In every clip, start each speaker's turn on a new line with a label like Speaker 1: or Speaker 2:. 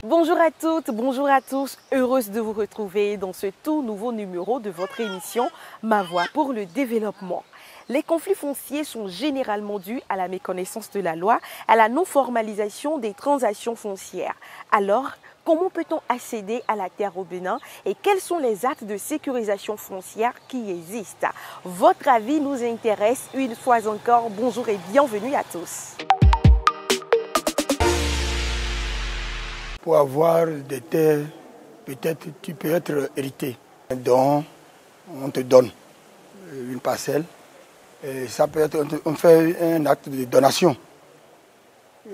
Speaker 1: Bonjour à toutes, bonjour à tous, heureuse de vous retrouver dans ce tout nouveau numéro de votre émission Ma Voix pour le développement. Les conflits fonciers sont généralement dus à la méconnaissance de la loi, à la non-formalisation des transactions foncières. Alors, comment peut-on accéder à la terre au Bénin et quels sont les actes de sécurisation foncière qui existent? Votre avis nous intéresse une fois encore. Bonjour et bienvenue à tous.
Speaker 2: Pour avoir des terres, peut-être tu peux être hérité. Donc, on te donne une parcelle. Et ça peut être, on fait un acte de donation.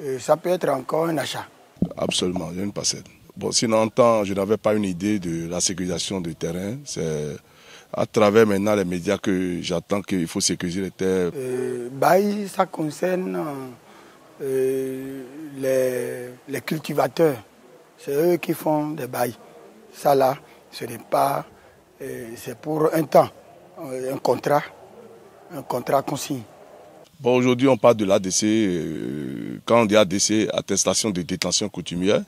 Speaker 2: Et ça peut être encore un achat.
Speaker 3: Absolument, il y a une parcelle. Bon, sinon, en temps, je n'avais pas une idée de la sécurisation du terrain. C'est à travers maintenant les médias que j'attends qu'il faut sécuriser les terres.
Speaker 2: Bail, ça concerne les cultivateurs. C'est eux qui font des bails. Ça là, ce n'est pas... c'est pour un temps, un contrat consigne.
Speaker 3: Bon, aujourd'hui, on parle de l'ADC. Quand on dit ADC, attestation de détention coutumière,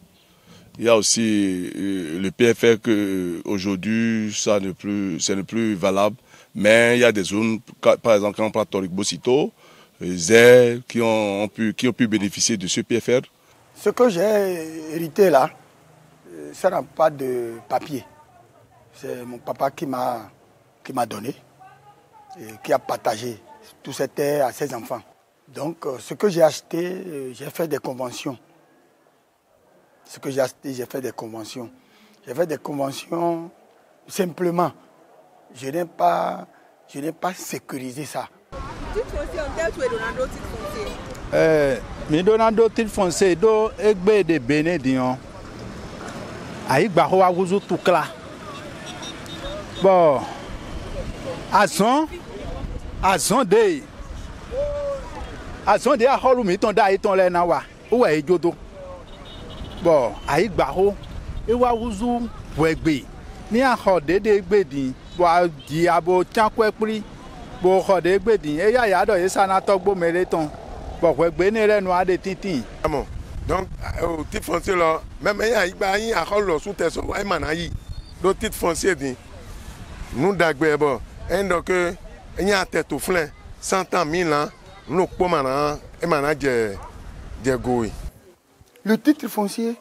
Speaker 3: il y a aussi le PFR que aujourd'hui, ce n'est plus valable. Mais il y a des zones, par exemple, quand on prend Toric-Bossito, ZER, qui ont pu bénéficier de ce PFR.
Speaker 2: Ce que j'ai hérité là, ça n'a pas de papier. C'est mon papa qui m'a donné et qui a partagé toutes ces terres à ses enfants. Donc, ce que j'ai acheté, j'ai fait des conventions. Ce que j'ai acheté, j'ai fait des conventions. J'ai fait des conventions simplement. Je n'ai pas sécurisé ça.
Speaker 4: Mi donando titre foncier do egbe de Bénin dion. Ayi gbaho awuzu tukla. Bon, azon de aholu mi ton da iton le na wa. Ou e jodo. Bon, ayi gbaho e wa wuzu bo egbe. Ni aho de egbe din, bo di abo chankwe pri. Bo ho de egbe din, e ya do e sana togbo mere ton. Bon, egbe ni re nu ade tintin.
Speaker 5: Donc, au titre foncier, là, même il y a un sous tesson, il y a un titre foncier, nous d'agbe, et donc, il y a un tête au flanc, 100 ans, 1000 ans, nous pouvons
Speaker 2: Le titre foncier,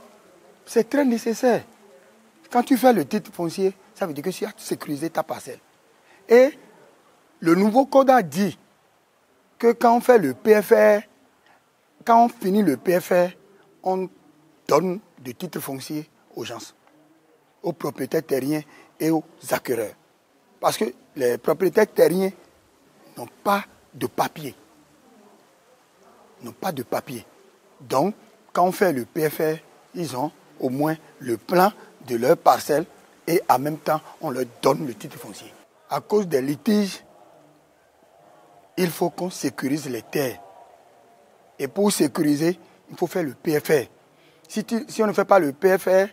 Speaker 2: c'est très nécessaire. Quand tu fais le titre foncier, ça veut dire que tu as sécurisé ta parcelle. Et le nouveau code a dit que quand on fait le PFR, quand on finit le PFR, on donne des titres fonciers aux gens, aux propriétaires terriens et aux acquéreurs. Parce que les propriétaires terriens n'ont pas de papier. Donc, quand on fait le PFR, ils ont au moins le plan de leur parcelle et en même temps, on leur donne le titre foncier. À cause des litiges, il faut qu'on sécurise les terres. Et pour sécuriser, il faut faire le PFR. Si on ne fait pas le PFR,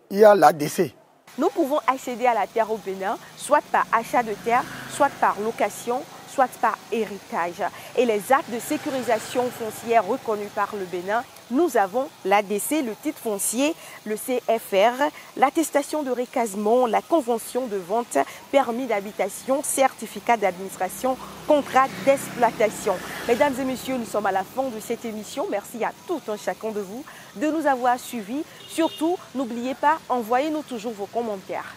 Speaker 2: il y a l'ADC.
Speaker 1: Nous pouvons accéder à la terre au Bénin, soit par achat de terre, soit par location, soit par héritage. Et les actes de sécurisation foncière reconnus par le Bénin, nous avons l'ADC, le titre foncier, le CFR, l'attestation de recasement, la convention de vente, permis d'habitation, certificat d'administration, contrat d'exploitation. Mesdames et messieurs, nous sommes à la fin de cette émission. Merci à tout un chacun de vous de nous avoir suivis. Surtout, n'oubliez pas, envoyez-nous toujours vos commentaires.